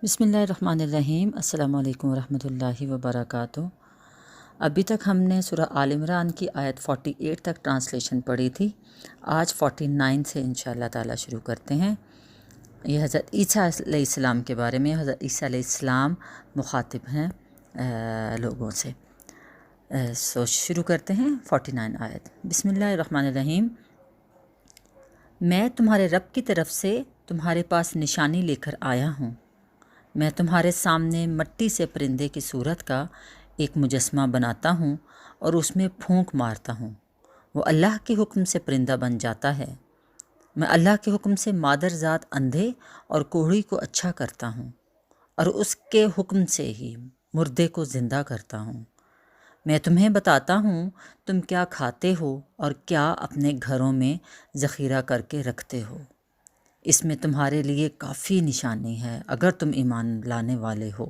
बिस्मिल्लाहिर्रहमानिर्रहीम। अस्सलामु अलैकुम वरहमतुल्लाहि वबरकातुहू। अभी तक हमने सूरह आल इमरान की आयत 48 तक ट्रांसलेशन पढ़ी थी। आज 49 से इंशाअल्लाह ताला शुरू करते हैं। ये हज़रत ईसा अलैहिस्सलाम के बारे में। हज़रत ईसा अलैहिस्सलाम मुखातिब हैं लोगों से। सो शुरू करते हैं 49 आयत। बिस्मिल्लाहिर्रहमानिर्रहीम। मैं तुम्हारे रब की तरफ से तुम्हारे पास निशानी लेकर आया हूँ। मैं तुम्हारे सामने मिट्टी से परिंदे की सूरत का एक मुजस्मा बनाता हूँ और उसमें फूंक मारता हूँ। वो अल्लाह के हुक्म से परिंदा बन जाता है। मैं अल्लाह के हुक्म से मादरजात अंधे और कोढ़ी को अच्छा करता हूँ और उसके हुक्म से ही मुर्दे को ज़िंदा करता हूँ। मैं तुम्हें बताता हूँ तुम क्या खाते हो और क्या अपने घरों में ज़ख़ीरा करके रखते हो। इसमें तुम्हारे लिए काफ़ी निशानी है अगर तुम ईमान लाने वाले हो।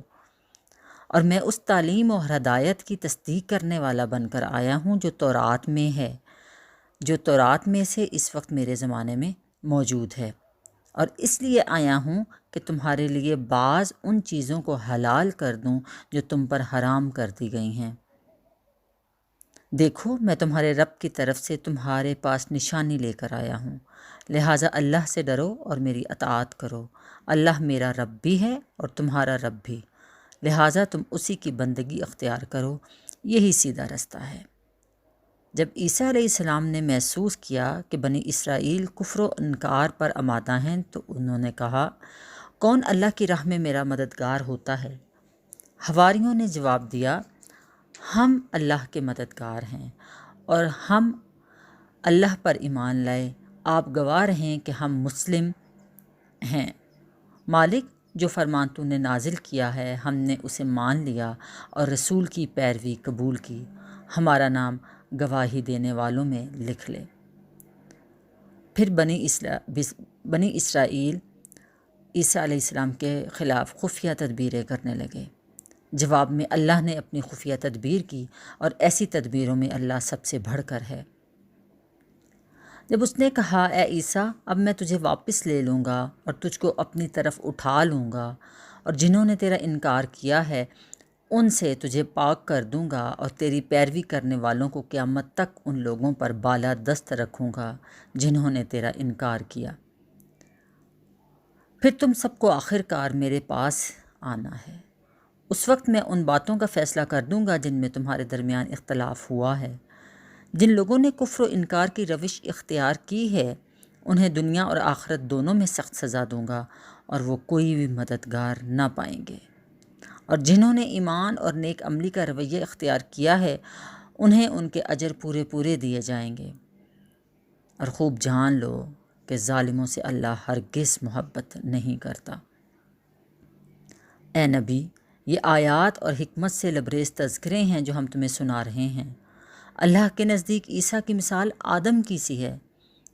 और मैं उस तालीम और हदायत की तस्दीक करने वाला बनकर आया हूँ जो तौरात में है, जो तौरात में से इस वक्त मेरे ज़माने में मौजूद है। और इसलिए आया हूँ कि तुम्हारे लिए बाज़ उन चीज़ों को हलाल कर दूँ जो तुम पर हराम कर दी गई हैं। देखो, मैं तुम्हारे रब की तरफ से तुम्हारे पास निशानी लेकर आया हूँ, लिहाजा अल्लाह से डरो और मेरी अताअत करो। अल्लाह मेरा रब भी है और तुम्हारा रब भी, लिहाजा तुम उसी की बंदगी अख्तियार करो, यही सीधा रास्ता है। जब ईसा अलैहिस्सलाम ने महसूस किया कि बनी इसराइल कुफ्र व इनकार पर आमादा हैं तो उन्होंने कहा, कौन अल्लाह की राह में मेरा मददगार होता है। हवारियों ने जवाब दिया, हम अल्लाह के मददगार हैं और हम अल्लाह पर ईमान लाए। आप गवाह रहें कि हम मुस्लिम हैं। मालिक, जो फरमान तूने नाजिल किया है हमने उसे मान लिया और रसूल की पैरवी कबूल की। हमारा नाम गवाही देने वालों में लिख ले। फिर बनी इसराइल ईसा अलैहिस्सलाम के ख़िलाफ़ खुफिया तदबीरें करने लगे। जवाब में अल्लाह ने अपनी खुफिया तदबीर की और ऐसी तदबीरों में अल्लाह सबसे बढ़कर है। जब उसने कहा, ए ईसा, अब मैं तुझे वापस ले लूँगा और तुझको अपनी तरफ उठा लूँगा और जिन्होंने तेरा इनकार किया है उनसे तुझे पाक कर दूँगा और तेरी पैरवी करने वालों को क़यामत तक उन लोगों पर बाला दस्त रखूँगा जिन्होंने तेरा इनकार किया। फिर तुम सबको आखिरकार मेरे पास आना है। उस वक्त मैं उन बातों का फ़ैसला कर दूँगा जिनमें तुम्हारे दरमियान इख्तलाफ हुआ है। जिन लोगों ने कुफ्र व इनकार की रविश इख्तियार की है उन्हें दुनिया और आखिरत दोनों में सख्त सज़ा दूँगा और वो कोई भी मददगार ना पाएंगे। और जिन्होंने ईमान और नेक अमली का रवैया इख्तियार किया है उन्हें उनके अजर पूरे पूरे दिए जाएंगे। और ख़ूब जान लो कि ज़ालिमों से अल्लाह हरगिज़ मोहब्बत नहीं करता। ए नबी, ये आयात और हिकमत से लबरेज़ तज़किरे हैं जो हम तुम्हें सुना रहे हैं। अल्लाह के नज़दीक ईसा की मिसाल आदम की सी है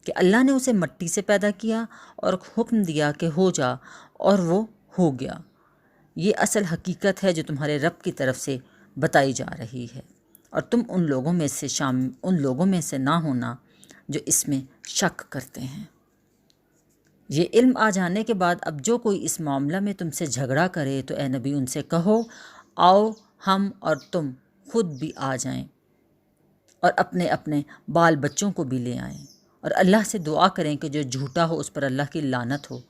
कि अल्लाह ने उसे मिट्टी से पैदा किया और हुक्म दिया कि हो जा, और वो हो गया। ये असल हकीकत है जो तुम्हारे रब की तरफ से बताई जा रही है और तुम उन लोगों में से ना होना जो इसमें शक करते हैं। ये इल्म आ जाने के बाद अब जो कोई इस मामला में तुमसे झगड़ा करे तो ए नबी उनसे कहो, आओ हम और तुम खुद भी आ जाएं और अपने अपने बाल बच्चों को भी ले आएं और अल्लाह से दुआ करें कि जो झूठा हो उस पर अल्लाह की लानत हो।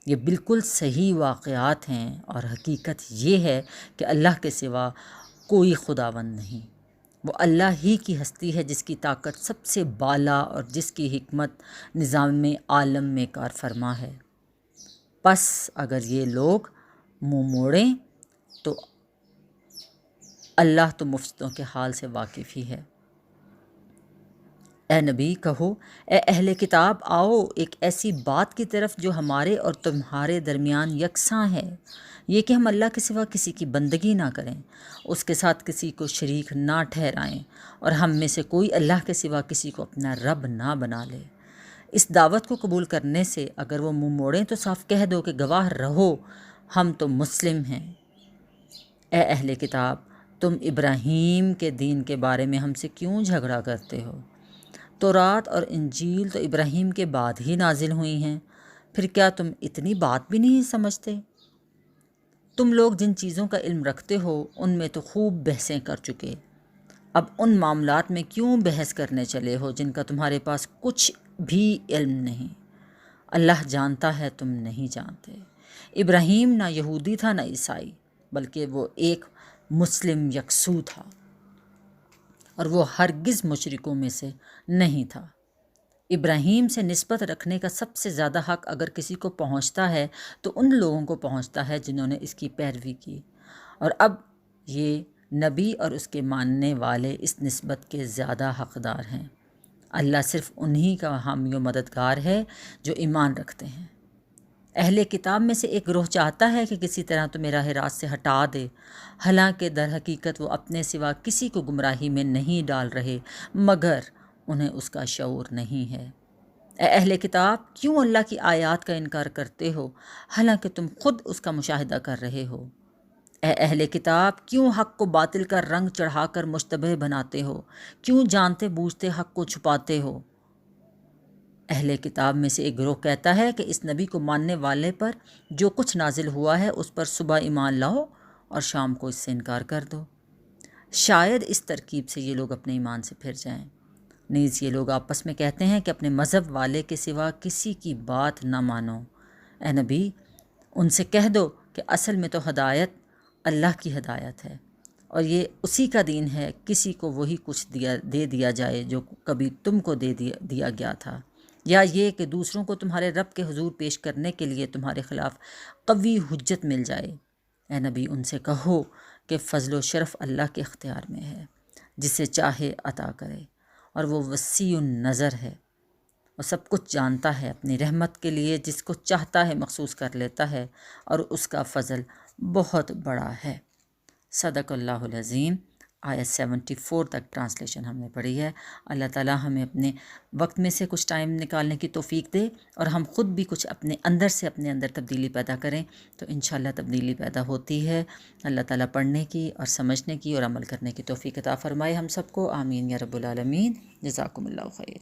ये बिल्कुल सही वाक़यात हैं और हकीकत ये है कि अल्लाह के सिवा कोई खुदावंद नहीं। वो अल्लाह ही की हस्ती है जिसकी ताकत सबसे बाला और जिसकी हिकमत निज़ाम आलम में कार फरमा है। बस अगर ये लोग मुँह मोड़ें तो अल्लाह तो मुफ्तों के हाल से वाकिफ़ ही है। ए नबी कहो, ए अहले किताब, आओ एक ऐसी बात की तरफ जो हमारे और तुम्हारे दरमियान यकसां है, ये कि हम अल्लाह के सिवा किसी की बंदगी ना करें, उसके साथ किसी को शरीक ना ठहराएं और हम में से कोई अल्लाह के सिवा किसी को अपना रब ना बना ले। इस दावत को कबूल करने से अगर वो मुँह मोड़ें तो साफ कह दो कि गवाह रहो हम तो मुस्लिम हैं। ए अहले किताब, तुम इब्राहीम के दीन के बारे में हमसे क्यों झगड़ा करते हो? तौरात और इंजील तो इब्राहीम के बाद ही नाजिल हुई हैं, फिर क्या तुम इतनी बात भी नहीं समझते? تم لوگ جن چیزوں کا علم رکھتے ہو ان میں تو خوب بحثیں کر چکے، اب ان معاملات میں کیوں بحث کرنے چلے ہو جن کا تمہارے پاس کچھ بھی علم نہیں؟ اللہ جانتا ہے تم نہیں جانتے۔ ابراہیم نہ یہودی تھا نہ عیسائی، بلکہ وہ ایک مسلم یکسو تھا، اور وہ ہرگز مشرکوں میں سے نہیں تھا۔ ابراہیم سے نسبت رکھنے کا سب سے زیادہ حق اگر کسی کو پہنچتا ہے تو ان لوگوں کو پہنچتا ہے جنہوں نے اس کی پیروی کی، اور اب یہ نبی اور اس کے ماننے والے اس نسبت کے زیادہ حقدار ہیں۔ اللہ صرف انہی کا حامی و مددگار ہے جو ایمان رکھتے ہیں۔ اہل کتاب میں سے ایک گروہ چاہتا ہے کہ کسی طرح تمہیں راہ راست سے ہٹا دے، حالانکہ در حقیقت وہ اپنے سوا کسی کو گمراہی میں نہیں ڈال رہے، مگر انہیں اس کا شعور نہیں ہے۔ اے اہل کتاب، کیوں اللہ کی آیات کا انکار کرتے ہو حالانکہ تم خود اس کا مشاہدہ کر رہے ہو؟ اے اہل کتاب، کیوں حق کو باطل کا رنگ چڑھا کر مشتبہ بناتے ہو؟ کیوں جانتے بوجھتے حق کو چھپاتے ہو؟ اہل کتاب میں سے ایک گروہ کہتا ہے کہ اس نبی کو ماننے والے پر جو کچھ نازل ہوا ہے اس پر صبح ایمان لاؤ اور شام کو اس سے انکار کر دو۔ شاید اس ترکیب سے یہ لوگ اپنے ایمان سے پھر جائیں۔ نیز یہ لوگ آپس میں کہتے ہیں کہ اپنے مذہب والے کے سوا کسی کی بات نہ مانو۔ اے نبی، ان سے کہہ دو کہ اصل میں تو ہدایت اللہ کی ہدایت ہے، اور یہ اسی کا دین ہے، کسی کو وہی کچھ دے دیا جائے جو کبھی تم کو دیا گیا تھا، یا یہ کہ دوسروں کو تمہارے رب کے حضور پیش کرنے کے لیے تمہارے خلاف قوی حجت مل جائے۔ اے نبی، ان سے کہو کہ فضل و شرف اللہ کے اختیار میں ہے، جسے چاہے عطا کرے، اور وہ وسیع النظر ہے، اور سب کچھ جانتا ہے، اپنی رحمت کے لیے جس کو چاہتا ہے مخصوص کر لیتا ہے، اور اس کا فضل بہت بڑا ہے۔ صدق اللہ العظیم۔ آیت 74 تک ٹرانسلیشن ہم نے پڑھی ہے۔ اللہ تعالیٰ ہمیں اپنے وقت میں سے کچھ ٹائم نکالنے کی توفیق دے، اور ہم خود بھی کچھ اپنے اندر تبدیلی پیدا کریں تو انشاءاللہ تبدیلی پیدا ہوتی ہے۔ اللہ تعالیٰ پڑھنے کی اور سمجھنے کی اور عمل کرنے کی توفیق عطا فرمائے ہم سب کو، آمین یا رب العالمین۔ جزاکم اللہ خیر۔